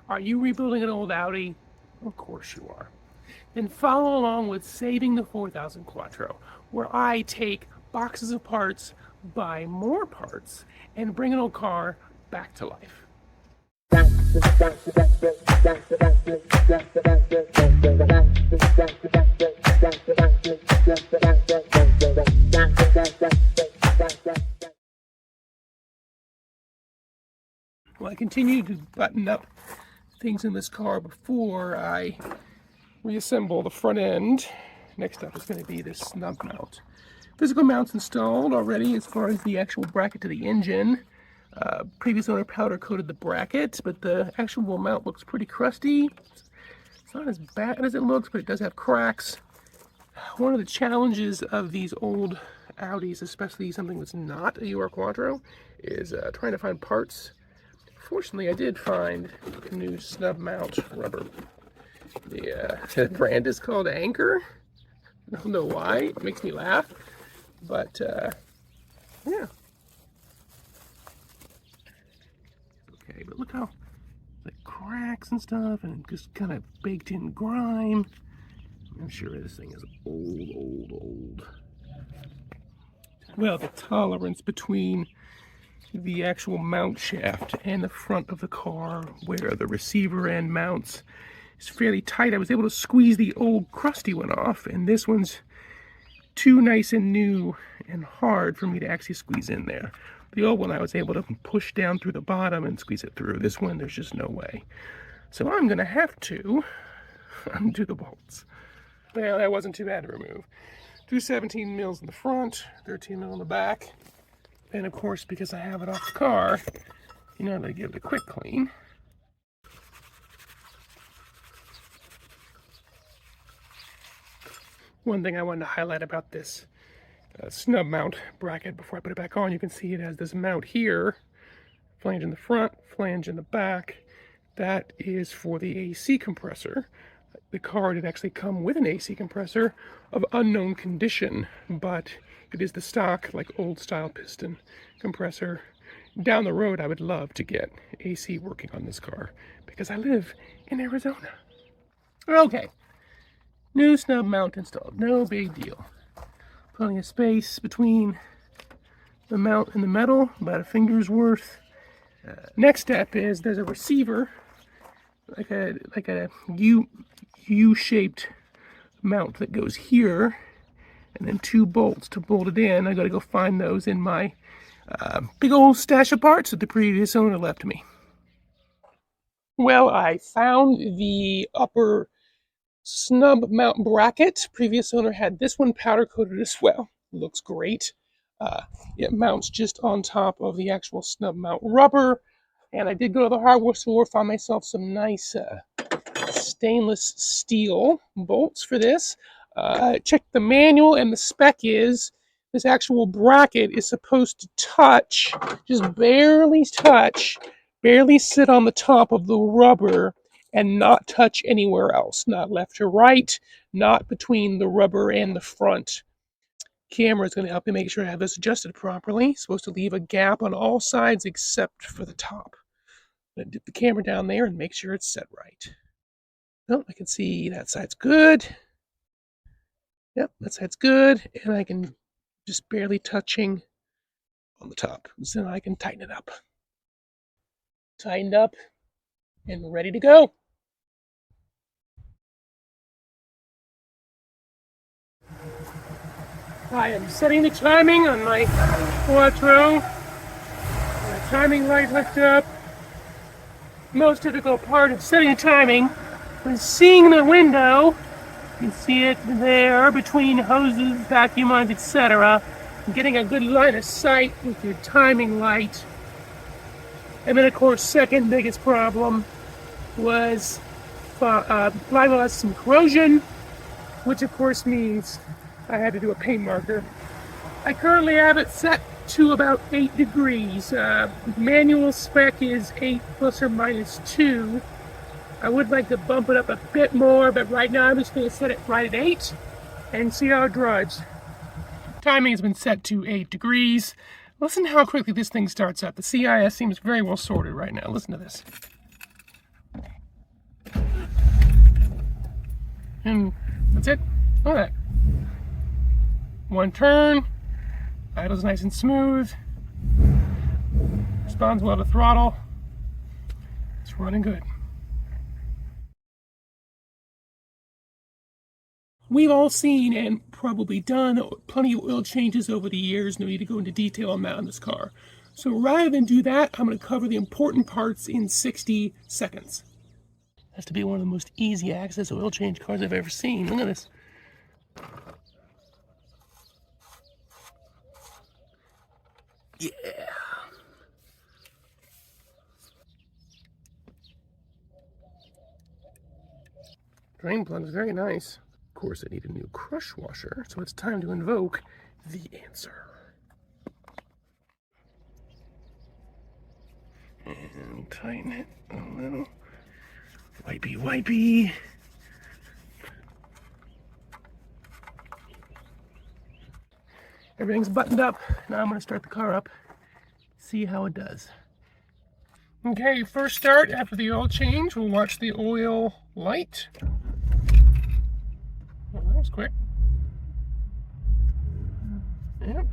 Are you rebuilding an old Audi? Of course you are. Then follow along with Saving the 4000 Quattro, where I take boxes of parts, buy more parts, and bring an old car back to life. Well, I continue to button up things in this car before I reassemble the front end. Next up is going to be this snub mount. Physical mounts installed already as far as the actual bracket to the engine. Previous owner powder coated the bracket, but the actual mount looks pretty crusty. It's not as bad as it looks, but it does have cracks. One of the challenges of these old Audis, especially something that's not a UR Quattro, is trying to find parts. Fortunately, I did find a new snub mount rubber. The brand is called Anchor. I don't know why. It makes me laugh. But, yeah. Okay, but look how, like, cracks and stuff, and just kind of baked in grime. I'm sure this thing is old. Well, the tolerance between the actual mount shaft and the front of the car, where the receiver end mounts, is fairly tight. I was able to squeeze the old crusty one off, and this one's too nice and new and hard for me to actually squeeze in there. The old one I was able to push down through the bottom and squeeze it through. This one, there's just no way. So I'm gonna have to undo the bolts. Well, that wasn't too bad to remove. 217 mils in the front, 13 mil in the back. And of course, because I have it off the car, you know, they give it a quick clean. One thing I wanted to highlight about this snub mount bracket before I put it back on, you can see it has this mount here, flange in the front, flange in the back. That is for the AC compressor. The car did actually come with an AC compressor of unknown condition, but it is the stock, like, old style piston compressor. Down the road, I would love to get AC working on this car because I live in Arizona. Okay, new snub mount installed, no big deal. Plenty of space between the mount and the metal, about a finger's worth. Next step is there's a receiver, like a U-shaped mount that goes here, and then two bolts to bolt it in. I gotta go find those in my big old stash of parts that the previous owner left me. Well, I found the upper snub mount bracket. Previous owner had this one powder coated as well. Looks great. It mounts just on top of the actual snub mount rubber. And I did go to the hardware store, found myself some nice stainless steel bolts for this. Checked the manual, and the spec is this actual bracket is supposed to touch, just barely touch, barely sit on the top of the rubber and not touch anywhere else. Not left or right, not between the rubber and the front. Camera is going to help me make sure I have this adjusted properly. It's supposed to leave a gap on all sides except for the top. I'm going to dip the camera down there and make sure it's set right. Oh, I can see that side's good. Yep, that side's good. And I can just barely touching on the top. So I can tighten it up. Tightened up and ready to go. I am setting the timing on my Quattro. My timing light hooked up. Most difficult part of setting the timing was seeing the window. You can see it there between hoses, vacuum lines, etc. Getting a good line of sight with your timing light. And then, of course, second biggest problem was live some corrosion, which of course means I had to do a paint marker. I currently have it set to about 8 degrees. Manual spec is 8 plus or minus 2. I would like to bump it up a bit more, but right now I'm just going to set it right at 8 and see how it drives. Timing has been set to 8 degrees. Listen how quickly this thing starts up. The CIS seems very well sorted right now. Listen to this. And that's it. Look at that. One turn, idle's nice and smooth, responds well to throttle. It's running good. We've all seen and probably done plenty of oil changes over the years. No need to go into detail on that on this car. So rather than do that, I'm going to cover the important parts in 60 seconds. Has to be one of the most easy access oil change cars I've ever seen. Look at this. Yeah. Drain plug is very nice. Of course, I need a new crush washer, so it's time to invoke the answer. And tighten it a little. Wipey, wipey. Everything's buttoned up. Now I'm going to start the car up. See how it does. Okay, first start after the oil change. We'll watch the oil light. Oh, that was quick. Yep.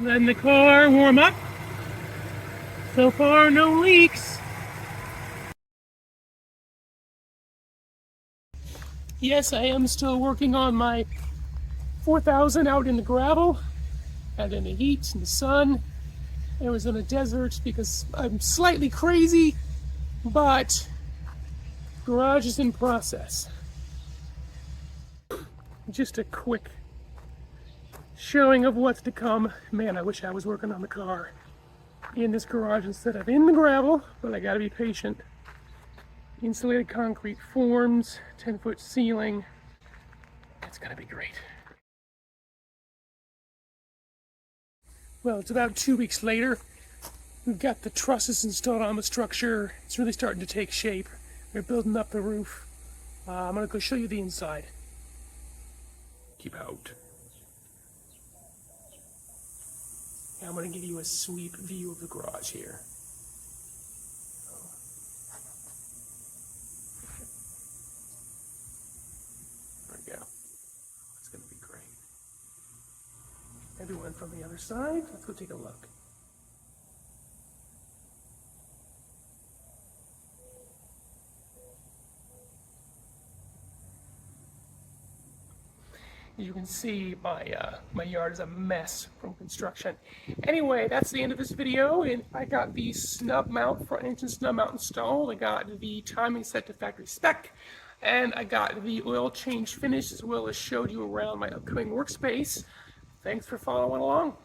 Letting the car warm up. So far, no leaks. Yes, I am still working on my 4000 out in the gravel and in the heat and the sun. I was in a desert because I'm slightly crazy, but garage is in process. Just a quick showing of what's to come. Man, I wish I was working on the car in this garage instead of in the gravel, but I gotta be patient. Insulated concrete forms, 10-foot ceiling. It's gonna be great. Well, it's about 2 weeks later. We've got the trusses installed on the structure. It's really starting to take shape. We're building up the roof. I'm gonna go show you the inside. Keep out. I'm gonna give you a sweep view of the garage here. There we go. It's gonna be great. Everyone from the other side, let's go take a look. You can see my yard is a mess from construction. Anyway, that's the end of this video, and I got the snub mount, front engine snub mount installed. I got the timing set to factory spec, and I got the oil change finished, as well as showed you around my upcoming workspace. Thanks for following along.